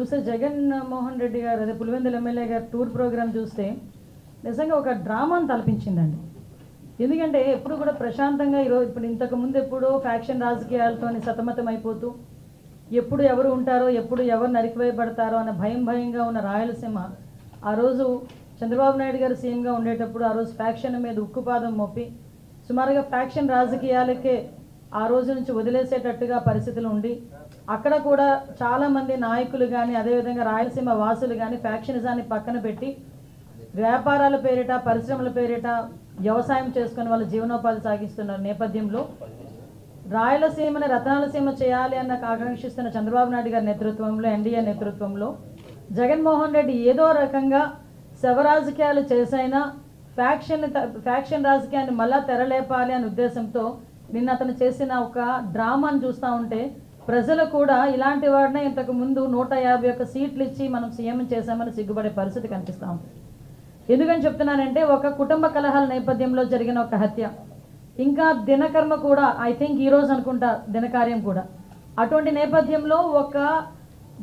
చూస్తే జగన్మోహన్ రెడ్డి గారు అదే పులివెందుల ఎమ్మెల్యే గారు టూర్ ప్రోగ్రాం చూస్తే నిజంగా ఒక డ్రామాను తలపించిందండి. ఎందుకంటే ఎప్పుడు కూడా ప్రశాంతంగా ఈరోజు ఇప్పుడు ఇంతకుముందు ఎప్పుడో ఫ్యాక్షన్ రాజకీయాలతో సతమతం అయిపోతూ ఎప్పుడు ఎవరు ఉంటారో ఎప్పుడు ఎవరు నరికివేయబడతారో అన్న భయంగా ఉన్న రాయలసీమ ఆ రోజు చంద్రబాబు నాయుడు గారు సీఎంగా ఉండేటప్పుడు ఆ రోజు ఫ్యాక్షన్ మీద ఉక్కుపాదం మోపి సుమారుగా ఫ్యాక్షన్ రాజకీయాలకే ఆ రోజు నుంచి వదిలేసేటట్టుగా పరిస్థితులు ఉండి అక్కడ కూడా చాలామంది నాయకులు కానీ అదేవిధంగా రాయలసీమ వాసులు కానీ ఫ్యాక్షనిజాన్ని పక్కన పెట్టి వ్యాపారాల పేరిట పరిశ్రమల పేరిట వ్యవసాయం చేసుకుని వాళ్ళ జీవనోపాధి సాగిస్తున్న నేపథ్యంలో రాయలసీమని రతనాలసీమ చేయాలి అన్న ఆకాంక్షిస్తున్న చంద్రబాబు నాయుడు గారి నేతృత్వంలో ఎన్డీఏ నేతృత్వంలో జగన్మోహన్ రెడ్డి ఏదో రకంగా శవరాజకీయాలు చేసైనా ఫ్యాక్షన్ రాజకీయాన్ని మళ్ళా తెరలేపాలి అనే ఉద్దేశంతో నిన్న అతను చేసిన ఒక డ్రామాను చూస్తూ ఉంటే ప్రజలు కూడా ఇలాంటి వాడినే ఇంతకు ముందు 151 సీట్లు ఇచ్చి మనం సీఎం చేశామని సిగ్గుపడే పరిస్థితి కనిపిస్తూ ఉంది. ఎందుకని చెప్తున్నానంటే ఒక కుటుంబ కలహాల నేపథ్యంలో జరిగిన ఒక హత్య, ఇంకా దినకర్మ కూడా ఐ థింక్ ఈరోజు అనుకుంటా దినకార్యం కూడా, అటువంటి నేపథ్యంలో ఒక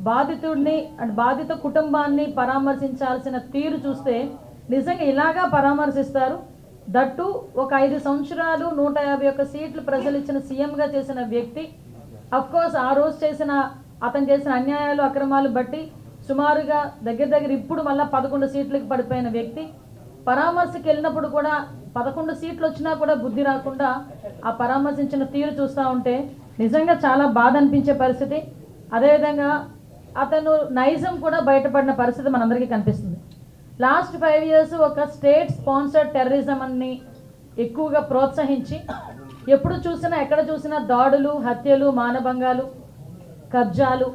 బాధితుడిని అండ్ బాధిత కుటుంబాన్ని పరామర్శించాల్సిన తీరు చూస్తే నిజంగా ఇలాగా పరామర్శిస్తారు. దట్టు ఒక 5 సంవత్సరాలు 151 సీట్లు ప్రజలు ఇచ్చిన సీఎంగా చేసిన వ్యక్తి, అఫ్కోర్స్ ఆ రోజు అతను చేసిన అన్యాయాలు అక్రమాలు బట్టి సుమారుగా దగ్గర ఇప్పుడు మళ్ళీ 11 సీట్లకు పడిపోయిన వ్యక్తి పరామర్శకి వెళ్ళినప్పుడు కూడా 11 సీట్లు వచ్చినా కూడా బుద్ధి రాకుండా ఆ పరామర్శించిన తీరు చూస్తూ ఉంటే నిజంగా చాలా బాధ అనిపించే పరిస్థితి. అదేవిధంగా అతను నైజం కూడా బయటపడిన పరిస్థితి మనందరికీ కనిపిస్తుంది. లాస్ట్ 5 years ఒక స్టేట్ స్పాన్సర్డ్ టెర్రరిజం అని ఎక్కువగా ప్రోత్సహించి ఎప్పుడు చూసినా ఎక్కడ చూసినా దాడులు, హత్యలు, మానభంగాలు, కబ్జాలు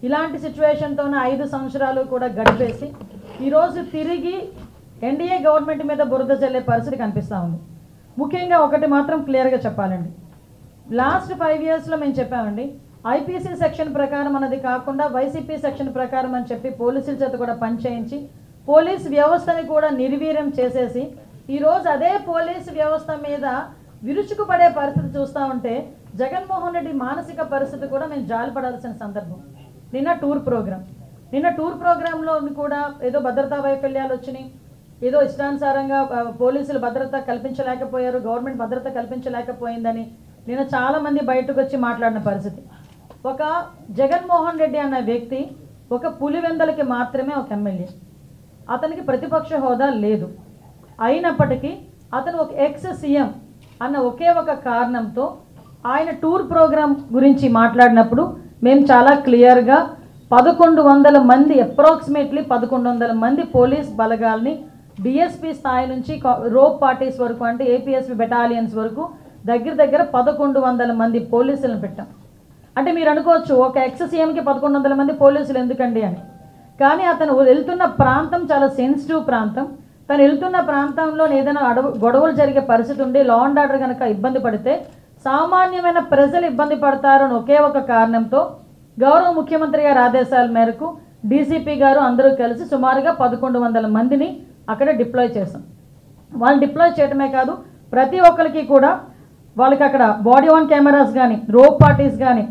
ఇలాంటి సిచ్యువేషన్తోనే 5 సంవత్సరాలు కూడా గడిపేసి ఈరోజు తిరిగి ఎన్డీఏ గవర్నమెంట్ మీద బురద చల్లే పరిస్థితి కనిపిస్తూ ఉంది. ముఖ్యంగా ఒకటి మాత్రం క్లియర్గా చెప్పాలండి, లాస్ట్ 5 yearsలో మేము చెప్పామండి, ఐపీసీ సెక్షన్ ప్రకారం అన్నది కాకుండా వైసీపీ సెక్షన్ ప్రకారం అని చెప్పి పోలీసుల చేత కూడా పనిచేయించి పోలీస్ వ్యవస్థని కూడా నిర్వీర్యం చేసేసి ఈరోజు అదే పోలీసు వ్యవస్థ మీద విరుచుకుపడే పరిస్థితి చూస్తూ ఉంటే జగన్మోహన్ రెడ్డి మానసిక పరిస్థితి కూడా మేము జాలిపడాల్సిన సందర్భం. నిన్న టూర్ ప్రోగ్రాంలో కూడా ఏదో భద్రతా వైఫల్యాలు వచ్చినాయి, ఏదో ఇష్టానుసారంగా పోలీసులు భద్రత కల్పించలేకపోయారు, గవర్నమెంట్ భద్రత కల్పించలేకపోయిందని నిన్న చాలామంది బయటకు వచ్చి మాట్లాడిన పరిస్థితి. ఒక జగన్మోహన్ రెడ్డి అన్న వ్యక్తి ఒక పులివెందలకి మాత్రమే ఒక ఎమ్మెల్యే, అతనికి ప్రతిపక్ష హోదా లేదు. అయినప్పటికీ అతను ఒక ఎక్స్ సీఎం అన్న ఒకే ఒక కారణంతో ఆయన టూర్ ప్రోగ్రాం గురించి మాట్లాడినప్పుడు మేము చాలా క్లియర్గా 1100 మంది అప్రాక్సిమేట్లీ 1100 మంది పోలీస్ బలగాల్ని డిఎస్పీ స్థాయి నుంచి రోప్ పార్టీస్ వరకు అంటే ఏపీఎస్పీ బెటాలియన్స్ వరకు దగ్గర 1100 మంది పోలీసులను పెట్టాం. అంటే మీరు అనుకోవచ్చు ఒక ఎక్స్ సీఎంకి 1100 మంది పోలీసులు ఎందుకండి అని, కానీ అతను వెళ్తున్న ప్రాంతం చాలా సెన్సిటివ్ ప్రాంతం. తను వెళ్తున్న ప్రాంతంలో ఏదైనా గొడవలు జరిగే పరిస్థితి ఉండి లా అండ్ ఆర్డర్ కనుక ఇబ్బంది పడితే సామాన్యమైన ప్రజలు ఇబ్బంది పడతారు అని ఒకే ఒక కారణంతో గౌరవ ముఖ్యమంత్రి గారి ఆదేశాల మేరకు డీసీపీ గారు అందరూ కలిసి సుమారుగా 1100 మందిని అక్కడ డిప్లాయ్ చేశాం. వాళ్ళు డిప్లాయ్ చేయడమే కాదు, ప్రతి ఒక్కరికి కూడా వాళ్ళకి అక్కడ బాడీ ఆన్ కెమెరాస్ కానీ, రోప్ పార్టీస్ కానీ,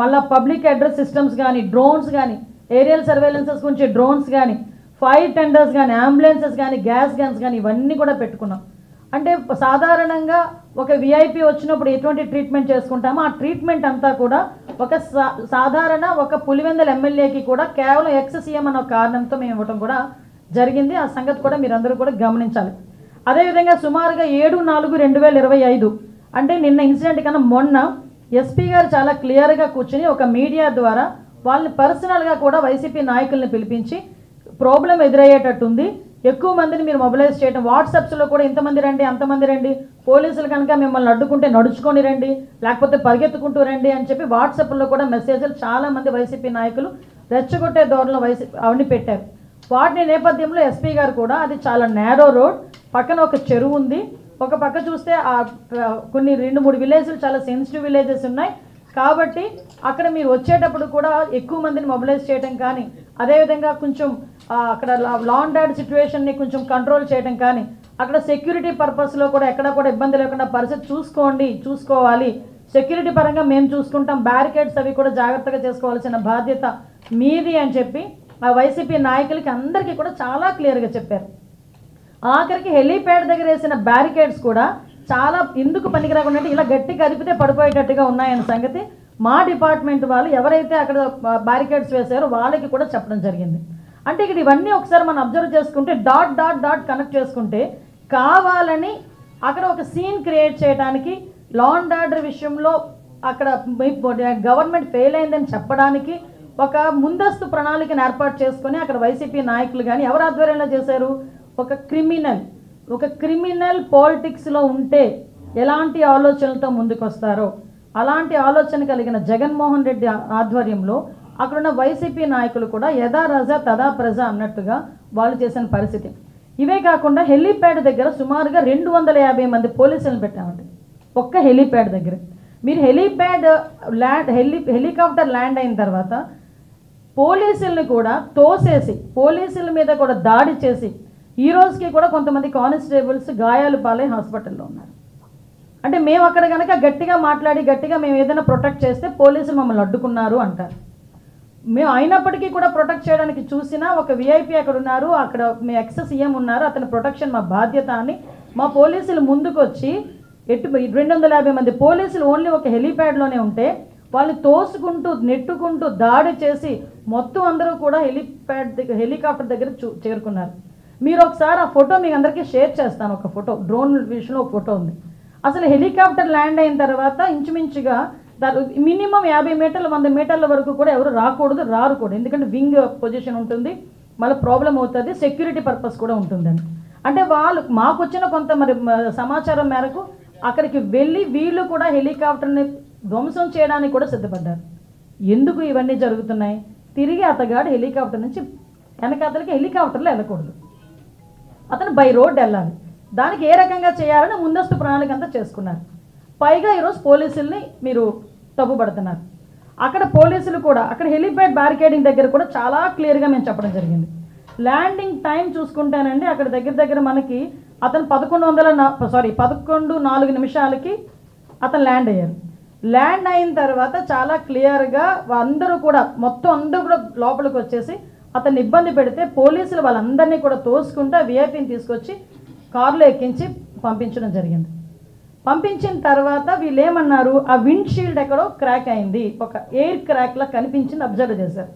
మళ్ళీ పబ్లిక్ అడ్రస్ సిస్టమ్స్ కానీ, డ్రోన్స్ కానీ, ఏరియల్ సర్వేలెన్సెస్ గురించి డ్రోన్స్ కానీ, ఫైర్ టెండర్స్ కానీ, అంబులెన్సెస్ కానీ, గ్యాస్ గన్స్ కానీ ఇవన్నీ కూడా పెట్టుకున్నాం. అంటే సాధారణంగా ఒక విఐపి వచ్చినప్పుడు ఎటువంటి ట్రీట్మెంట్ చేసుకుంటామో ఆ ట్రీట్మెంట్ అంతా కూడా ఒక సాధారణ ఒక పులివెందుల ఎమ్మెల్యేకి కూడా కేవలం ఎక్స్ సీఎం అన్న కారణంతో మేము ఇవ్వటం కూడా జరిగింది. ఆ సంగతి కూడా మీరందరూ కూడా గమనించాలి. అదేవిధంగా సుమారుగా 7/4/2025 అంటే నిన్న ఇన్సిడెంట్ కన్నా మొన్న ఎస్పీ గారు చాలా క్లియర్గా కూర్చుని ఒక మీడియా ద్వారా వాళ్ళని పర్సనల్గా కూడా వైసీపీ నాయకుల్ని పిలిపించి ప్రాబ్లం ఎదురయ్యేటట్టుంది, ఎక్కువ మందిని మీరు మొబిలైజ్ చేయడం, వాట్సాప్స్లో కూడా ఇంతమంది రండి అంతమంది రండి, పోలీసులు కనుక మిమ్మల్ని అడ్డుకుంటే నడుచుకొని రండి లేకపోతే పరిగెత్తుకుంటూ రండి అని చెప్పి వాట్సాప్లో కూడా మెసేజ్లు చాలామంది వైసీపీ నాయకులు రెచ్చగొట్టే ధోరణిలో అవన్నీ పెట్టారు. వాటిని నేపథ్యంలో ఎస్పీ గారు కూడా అది చాలా నేరో రోడ్, పక్కన ఒక చెరువు ఉంది, ఒక పక్క చూస్తే కొన్ని 2-3 విలేజ్లు చాలా సెన్సిటివ్ విలేజెస్ ఉన్నాయి కాబట్టి అక్కడ మీరు వచ్చేటప్పుడు కూడా ఎక్కువ మందిని మొబిలైజ్ చేయడం కానీ, అదేవిధంగా కొంచెం అక్కడ లా అండ్ ఆర్డర్ సిచ్యువేషన్ని కొంచెం కంట్రోల్ చేయడం కానీ, అక్కడ సెక్యూరిటీ పర్పస్లో కూడా ఎక్కడ కూడా ఇబ్బంది లేకుండా పరిస్థితి చూసుకోవాలి, సెక్యూరిటీ పరంగా మేము చూసుకుంటాం, బ్యారికేడ్స్ అవి కూడా జాగ్రత్తగా చేసుకోవాల్సిన బాధ్యత మీది అని చెప్పి ఆ వైసీపీ నాయకులకి అందరికీ కూడా చాలా క్లియర్గా చెప్పారు. ఆఖరికి హెలీప్యాడ్ దగ్గర వేసిన బ్యారికేడ్స్ కూడా చాలా ఎందుకు పనికిరాకుండా ఇలా గట్టి కదిపితే పడిపోయేటట్టుగా ఉన్నాయన్న సంగతి మా డిపార్ట్మెంట్ వాళ్ళు ఎవరైతే అక్కడ బ్యారికేడ్స్ వేశారో వాళ్ళకి కూడా చెప్పడం జరిగింది. అంటే ఇక్కడ ఇవన్నీ ఒకసారి మనం అబ్జర్వ్ చేసుకుంటే డాట్ డాట్ డాట్ కనెక్ట్ చేసుకుంటే కావాలని అక్కడ ఒక సీన్ క్రియేట్ చేయడానికి, లా అండ్ ఆర్డర్ విషయంలో అక్కడ గవర్నమెంట్ ఫెయిల్ అయిందని చెప్పడానికి ఒక ముందస్తు ప్రణాళికను ఏర్పాటు చేసుకొని అక్కడ వైసీపీ నాయకులు కానీ ఎవరు ఆధ్వర్యంలో చేశారు, ఒక క్రిమినల్ పాలిటిక్స్లో ఉంటే ఎలాంటి ఆలోచనలతో ముందుకు వస్తారో అలాంటి ఆలోచన కలిగిన జగన్మోహన్ రెడ్డి ఆధ్వర్యంలో అక్కడున్న వైసీపీ నాయకులు కూడా యథా రజ తదా ప్రజ అన్నట్టుగా వాళ్ళు చేసిన పరిస్థితి. ఇవే కాకుండా హెలీప్యాడ్ దగ్గర సుమారుగా 250 మంది పోలీసులను పెట్టామండి ఒక్క హెలీప్యాడ్ దగ్గర. మీరు హెలీప్యాడ్ హెలికాప్టర్ ల్యాండ్ అయిన తర్వాత పోలీసుల్ని కూడా తోసేసి పోలీసుల మీద కూడా దాడి చేసి ఈ రోజుకి కూడా కొంతమంది కానిస్టేబుల్స్ గాయాలు పాలై హాస్పిటల్లో ఉన్నారు. అంటే మేము అక్కడ కనుక గట్టిగా మాట్లాడి గట్టిగా మేము ఏదైనా ప్రొటెక్ట్ చేస్తే పోలీసులు మమ్మల్ని అడ్డుకున్నారు అంటారు. మేము అయినప్పటికీ కూడా ప్రొటెక్ట్ చేయడానికి చూసినా ఒక విఐపీ అక్కడ ఉన్నారు, అక్కడ మీ ఎక్స్ సీఎం ఉన్నారు, అతని ప్రొటెక్షన్ మా బాధ్యత అని మా పోలీసులు ముందుకు వచ్చి 250 మంది పోలీసులు ఓన్లీ ఒక హెలీప్యాడ్లోనే ఉంటే వాళ్ళని తోసుకుంటూ నెట్టుకుంటూ దాడి చేసి మొత్తం అందరూ కూడా హెలికాప్టర్ దగ్గర చేరుకున్నారు. మీరు ఒకసారి ఆ ఫోటో మీకు అందరికీ షేర్ చేస్తాను. ఒక ఫోటో డ్రోన్ విషయంలో ఒక ఫోటో ఉంది. అసలు హెలికాప్టర్ ల్యాండ్ అయిన తర్వాత ఇంచుమించుగా మినిమం 50 మీటర్లు 100 మీటర్ల వరకు కూడా ఎవరు రాకూడదు, రారు కూడా. ఎందుకంటే వింగ్ పొజిషన్ ఉంటుంది, మళ్ళీ ప్రాబ్లం అవుతుంది, సెక్యూరిటీ పర్పస్ కూడా ఉంటుందని. అంటే వాళ్ళు మాకు వచ్చిన కొంత సమాచారం మేరకు అక్కడికి వెళ్ళి వీళ్ళు కూడా హెలికాప్టర్ని ధ్వంసం చేయడానికి కూడా సిద్ధపడ్డారు. ఎందుకు ఇవన్నీ జరుగుతున్నాయి? తిరిగి అతగాడు హెలికాప్టర్ నుంచి వెనకాతలకి హెలికాప్టర్లో వెళ్ళకూడదు, అతను బై రోడ్ వెళ్ళాలి. దానికి ఏ రకంగా చేయాలని ముందస్తు ప్రణాళిక అంతా చేసుకున్నారు. పైగా ఈరోజు పోలీసుల్ని మీరు తప్పుపడుతున్నారు. అక్కడ పోలీసులు కూడా అక్కడ హెలిప్యాడ్ బ్యారికేడింగ్ దగ్గర కూడా చాలా క్లియర్గా మేము చెప్పడం జరిగింది. ల్యాండింగ్ టైం చూసుకుంటానండి అక్కడ దగ్గర మనకి అతను 11:04 నిమిషాలకి అతను ల్యాండ్ అయ్యారు. ల్యాండ్ అయిన తర్వాత చాలా క్లియర్గా అందరూ కూడా మొత్తం అందరూ కూడా లోపలికి వచ్చేసి అతన్ని ఇబ్బంది పెడితే పోలీసులు వాళ్ళందరినీ కూడా తోసుకుంటూ విఐపీని తీసుకొచ్చి కారులో ఎక్కించి పంపించడం జరిగింది. పంపించిన తర్వాత వీళ్ళు ఏమన్నారు, ఆ విండ్ షీల్డ్ ఎక్కడో క్రాక్ అయింది, ఒక ఎయిర్ క్రాక్లా కనిపించింది, అబ్జర్వ్ చేశారు.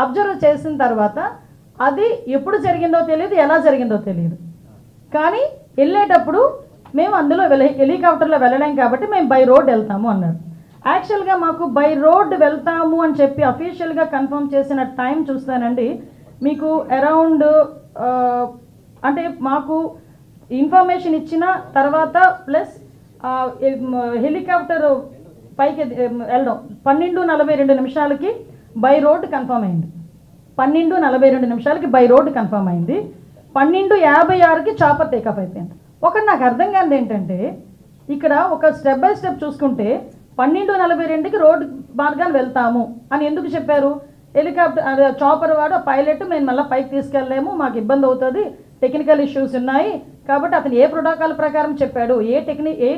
అబ్జర్వ్ చేసిన తర్వాత అది ఎప్పుడు జరిగిందో తెలియదు, ఎలా జరిగిందో తెలియదు. కానీ వెళ్ళేటప్పుడు మేము అందులో హెలికాప్టర్లో వెళ్ళలేం కాబట్టి మేము బై రోడ్ వెళ్తాము అన్నారు. యాక్చువల్గా మాకు బై రోడ్ వెళ్తాము అని చెప్పి అఫీషియల్గా కన్ఫర్మ్ చేసిన టైం చూస్తానండి మీకు అరౌండ్ అంటే మాకు ఇన్ఫర్మేషన్ ఇచ్చిన తర్వాత ప్లస్ హెలికాప్టర్ పైకి వెళ్ళడం 12:42 నిమిషాలకి బై రోడ్ కన్ఫర్మ్ అయింది. 12:42 నిమిషాలకి బై రోడ్ కన్ఫర్మ్ అయింది. 12:56కి చాపర్ టేకప్ అయిపోయింది. ఒకటి నాకు అర్థం కానిది ఏంటంటే ఇక్కడ ఒక స్టెప్ బై స్టెప్ చూసుకుంటే 12:42కి రోడ్ మార్గాన్ని వెళ్తాము అని ఎందుకు చెప్పారు? హెలికాప్టర్ చాపర్ వాడు పైలట్ మేము మళ్ళీ పైకి తీసుకెళ్ళలేము, మాకు ఇబ్బంది అవుతుంది, టెక్నికల్ ఇష్యూస్ ఉన్నాయి కాబట్టి అతను ఏ ప్రోటోకాల్ ప్రకారం చెప్పాడు, ఏ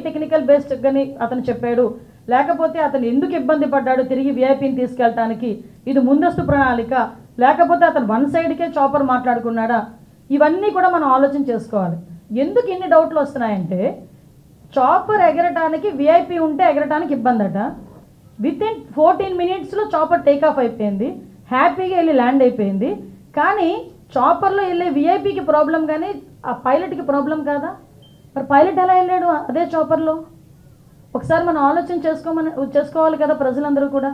టెక్నికల్ బేస్డ్ కానీ అతను చెప్పాడు, లేకపోతే అతను ఎందుకు ఇబ్బంది పడ్డాడు తిరిగి విఐపీని తీసుకెళ్ళటానికి, ఇది ముందస్తు ప్రణాళిక, లేకపోతే అతను వన్ సైడ్కే చాపర్ మాట్లాడుకున్నాడా, ఇవన్నీ కూడా మనం ఆలోచన చేసుకోవాలి. ఎందుకు ఇన్ని డౌట్లు వస్తున్నాయంటే చాపర్ ఎగరటానికి విఐపీ ఉంటే ఎగరటానికి ఇబ్బంది అట. వితిన్ 14 మినిట్స్లో చాపర్ టేకాఫ్ అయిపోయింది, హ్యాపీగా వెళ్ళి ల్యాండ్ అయిపోయింది. కానీ చాపర్లో వెళ్ళే విఐపీకి ప్రాబ్లం కానీ ఆ పైలట్కి ప్రాబ్లం కాదా? మరి పైలట్ ఎలా వెళ్ళాడు అదే చాపర్లో? ఒకసారి మనం ఆలోచన చేసుకోవాలి కదా ప్రజలందరూ కూడా.